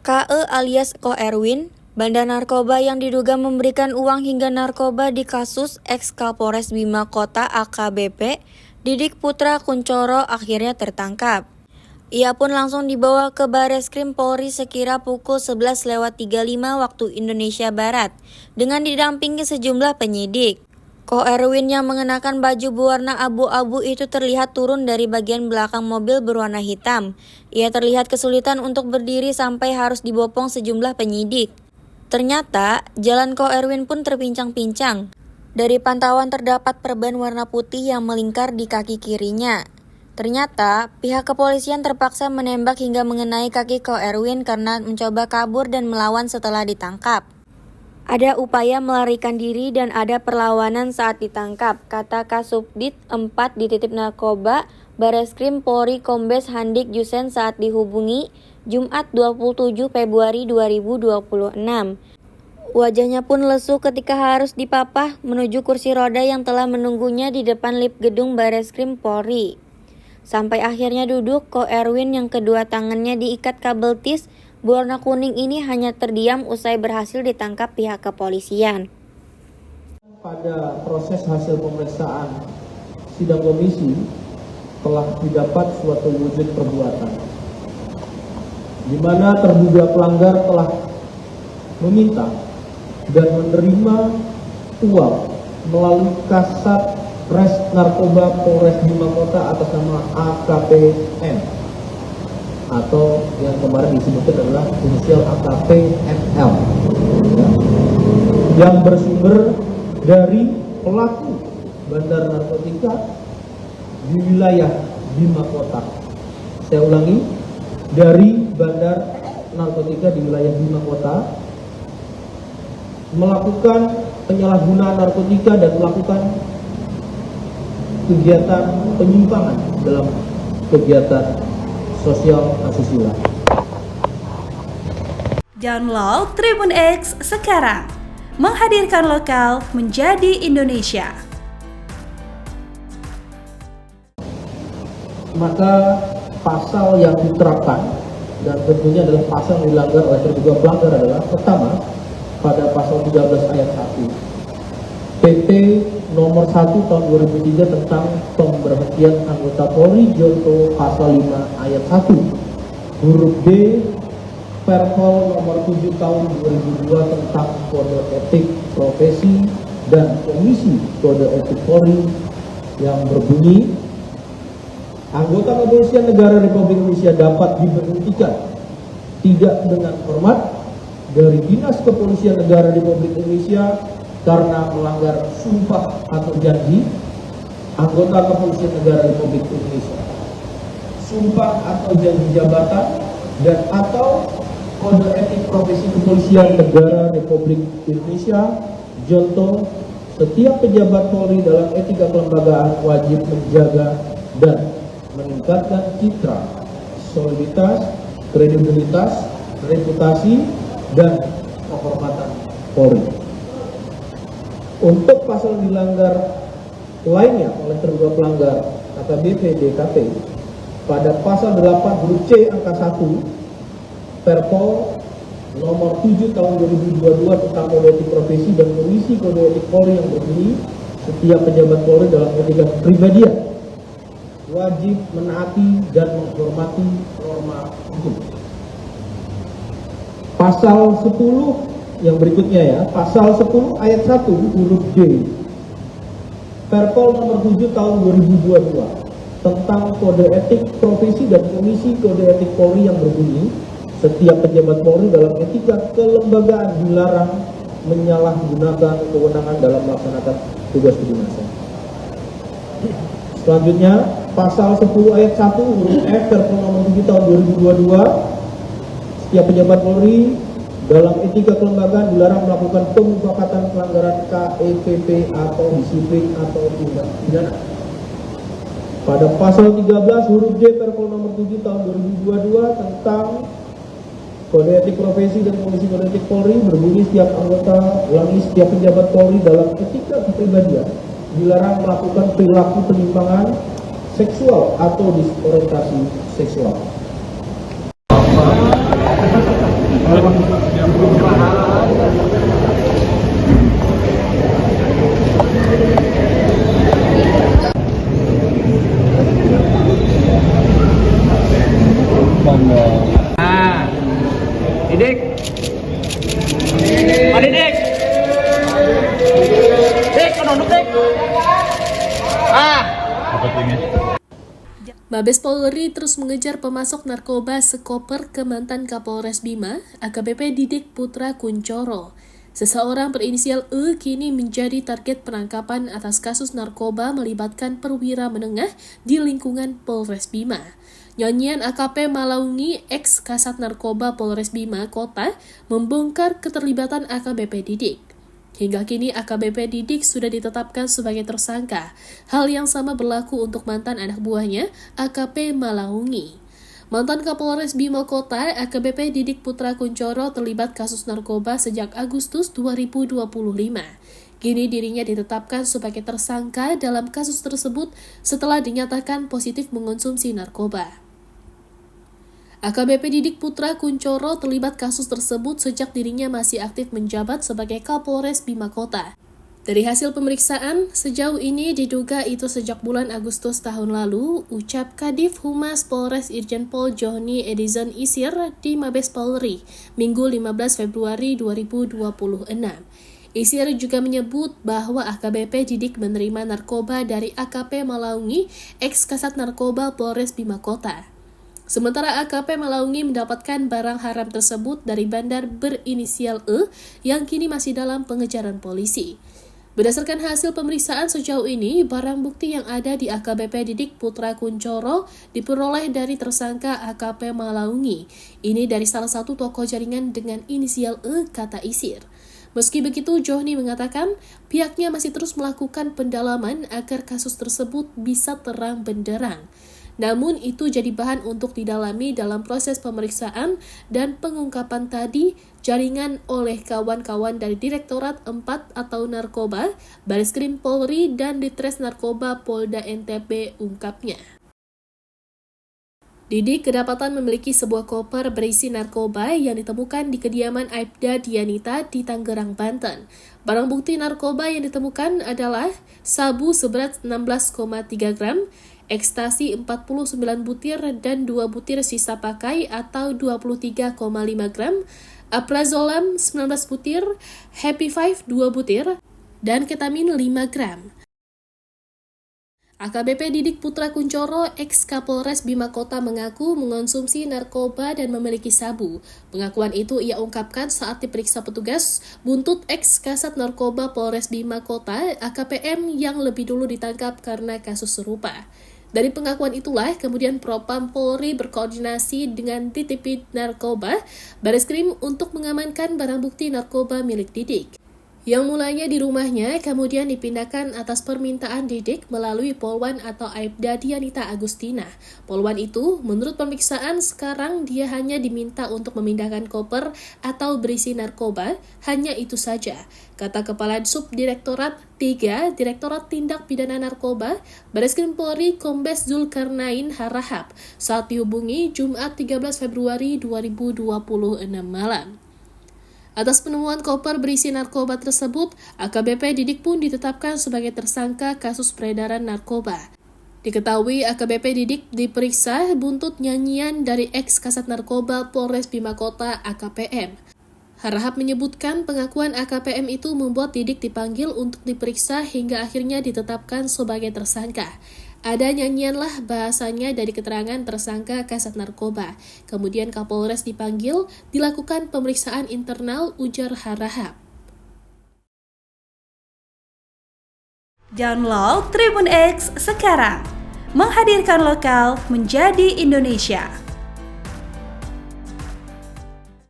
KE alias Ko Erwin, bandar narkoba yang diduga memberikan uang hingga narkoba di kasus ex-Kapolres Bima Kota AKBP, Didik Putra Kuncoro akhirnya tertangkap. Ia pun langsung dibawa ke Bareskrim Polri sekira pukul 11.35 waktu Indonesia Barat, dengan didampingi sejumlah penyidik. Ko Erwin yang mengenakan baju berwarna abu-abu itu terlihat turun dari bagian belakang mobil berwarna hitam. Ia terlihat kesulitan untuk berdiri sampai harus dibopong sejumlah penyidik. Ternyata, jalan Ko Erwin pun terpincang-pincang. Dari pantauan terdapat perban warna putih yang melingkar di kaki kirinya. Ternyata, pihak kepolisian terpaksa menembak hingga mengenai kaki Ko Erwin karena mencoba kabur dan melawan setelah ditangkap. Ada upaya melarikan diri dan ada perlawanan saat ditangkap, kata Kasubdit 4 di Titip Narkoba Bareskrim Polri Kombes Handik Yusen saat dihubungi Jumat 27 Februari 2026. Wajahnya pun lesu ketika harus dipapah menuju kursi roda yang telah menunggunya di depan lift gedung Bareskrim Polri. Sampai akhirnya duduk, Ko Erwin yang kedua tangannya diikat kabel tis berwarna kuning ini hanya terdiam usai berhasil ditangkap pihak kepolisian. Pada proses hasil pemeriksaan sidang komisi telah didapat suatu wujud perbuatan, di mana terduga pelanggar telah meminta dan menerima uang melalui Kasat Res Narkoba Polres Bima Kota atas nama AKPM atau yang kemarin disebutkan adalah inisial AKPML, yang bersumber dari pelaku bandar narkotika di wilayah Bima Kota. Saya ulangi, dari bandar narkotika di wilayah Bima Kota melakukan penyalahgunaan narkotika dan melakukan kegiatan penyimpangan dalam kegiatan sosial asusila. Download Tribun X sekarang, menghadirkan lokal menjadi Indonesia. Maka pasal yang diterapkan dan tentunya adalah pasal yang dilanggar oleh terduga pelanggar adalah pertama, pada pasal 13 ayat 1 PP nomor 1 tahun 2003 tentang pemberhentian anggota Polri Jonto pasal 5 ayat 1 huruf D Perpol nomor 7 tahun 2002 tentang kode etik profesi dan komisi kode etik Polri yang berbunyi anggota kepolisian negara Republik Indonesia dapat diberhentikan tidak dengan hormat dari Dinas Kepolisian Negara Republik Indonesia karena melanggar sumpah atau janji anggota kepolisian negara Republik Indonesia, sumpah atau janji jabatan dan atau kode etik profesi kepolisian negara Republik Indonesia. Contoh, setiap pejabat Polri dalam etika kelembagaan wajib menjaga dan meningkatkan citra, soliditas, kredibilitas, reputasi, dan kehormatan Polri. Untuk pasal dilanggar lainnya oleh terduga pelanggar AKBP DKP pada pasal 8 huruf C angka 1 Perpol nomor 7 tahun 2022 tentang kode etik profesi dan komisi kode etik Polri yang berbunyi setiap pejabat Polri dalam etika kepribadian wajib menaati dan menghormati norma hukum. Pasal 10 yang berikutnya ya, pasal 10 ayat 1 huruf D Perpol nomor 7 tahun 2022 tentang kode etik profesi dan komisi kode etik Polri yang berbunyi setiap pejabat Polri dalam etika kelembagaan dilarang menyalahgunakan kewenangan dalam melaksanakan tugas kedinasan. Selanjutnya pasal 10 ayat 1 huruf F Perpol nomor 7 tahun 2022 setiap pejabat Polri dalam etika kelembagaan dilarang melakukan pemufakatan pelanggaran KEPP atau disiplin atau tindak pidana. Pada pasal 13 huruf D Perpol nomor 7 tahun 2022 tentang kode etik profesi dan komisi kode etik Polri berbunyi setiap setiap pejabat Polri dalam etika kepribadian dilarang melakukan perilaku penyimpangan seksual atau disorientasi seksual. Didik. Pak Didik. Dik, menunduk Dik. Mabes Polri terus mengejar pemasok narkoba sekoper ke mantan Kapolres Bima, AKBP Didik Putra Kuncoro. Seseorang berinisial E kini menjadi target penangkapan atas kasus narkoba melibatkan perwira menengah di lingkungan Polres Bima. Nyanyian AKP Malaungi, ex Kasat Narkoba Polres Bima Kota, membongkar keterlibatan AKBP Didik. Hingga kini AKBP Didik sudah ditetapkan sebagai tersangka. Hal yang sama berlaku untuk mantan anak buahnya, AKP Malaungi. Mantan Kapolres Bima Kota, AKBP Didik Putra Kuncoro terlibat kasus narkoba sejak Agustus 2025. Kini dirinya ditetapkan sebagai tersangka dalam kasus tersebut setelah dinyatakan positif mengonsumsi narkoba. AKBP Didik Putra Kuncoro terlibat kasus tersebut sejak dirinya masih aktif menjabat sebagai Kapolres Bima Kota. Dari hasil pemeriksaan, sejauh ini diduga itu sejak bulan Agustus tahun lalu, ucap Kadif Humas Polres Irjen Pol Johnny Edison Isir di Mabes Polri, Minggu 15 Februari 2026. Isir juga menyebut bahwa AKBP Didik menerima narkoba dari AKP Malaungi, ex Kasat Narkoba Polres Bima Kota. Sementara AKP Malaungi mendapatkan barang haram tersebut dari bandar berinisial E yang kini masih dalam pengejaran polisi. Berdasarkan hasil pemeriksaan sejauh ini, barang bukti yang ada di AKBP Didik Putra Kuncoro diperoleh dari tersangka AKP Malaungi. Ini dari salah satu toko jaringan dengan inisial E, kata Isir. Meski begitu, Johnny mengatakan pihaknya masih terus melakukan pendalaman agar kasus tersebut bisa terang benderang. Namun itu jadi bahan untuk didalami dalam proses pemeriksaan dan pengungkapan tadi jaringan oleh kawan-kawan dari Direktorat 4 atau Narkoba, Bareskrim Polri, dan Ditres Narkoba Polda NTB, ungkapnya. Didik kedapatan memiliki sebuah koper berisi narkoba yang ditemukan di kediaman Aibda Dianita di Tangerang, Banten. Barang bukti narkoba yang ditemukan adalah sabu seberat 16,3 gram, ekstasi 49 butir dan 2 butir sisa pakai atau 23,5 gram, aprazolam 19 butir, Happy Five 2 butir, dan ketamin 5 gram. AKBP Didik Putra Kuncoro, ex Kapolres Bima Kota mengaku mengonsumsi narkoba dan memiliki sabu. Pengakuan itu ia ungkapkan saat diperiksa petugas buntut ex Kasat Narkoba Polres Bima Kota, AKPM yang lebih dulu ditangkap karena kasus serupa. Dari pengakuan itulah kemudian Propam Polri berkoordinasi dengan Ditipid Narkoba, Bareskrim untuk mengamankan barang bukti narkoba milik Didik. Yang mulanya di rumahnya kemudian dipindahkan atas permintaan Didik melalui Polwan atau Aibda Dianita Agustina. Polwan itu, menurut pemeriksaan sekarang dia hanya diminta untuk memindahkan koper atau berisi narkoba, hanya itu saja, kata Kepala Subdirektorat 3 Direktorat Tindak Pidana Narkoba, Bareskrim Polri Kombes Zulkarnain Harahap saat dihubungi Jumat 13 Februari 2026 malam. Atas penemuan koper berisi narkoba tersebut, AKBP Didik pun ditetapkan sebagai tersangka kasus peredaran narkoba. Diketahui AKBP Didik diperiksa buntut nyanyian dari ex Kasat Narkoba Polres Bima Kota AKPM. Harahap menyebutkan pengakuan AKPM itu membuat Didik dipanggil untuk diperiksa hingga akhirnya ditetapkan sebagai tersangka. Ada nyanyianlah bahasanya dari keterangan tersangka Kasat Narkoba. Kemudian Kapolres dipanggil, dilakukan pemeriksaan internal, ujar Harahap. Download Tribun X sekarang, menghadirkan lokal menjadi Indonesia.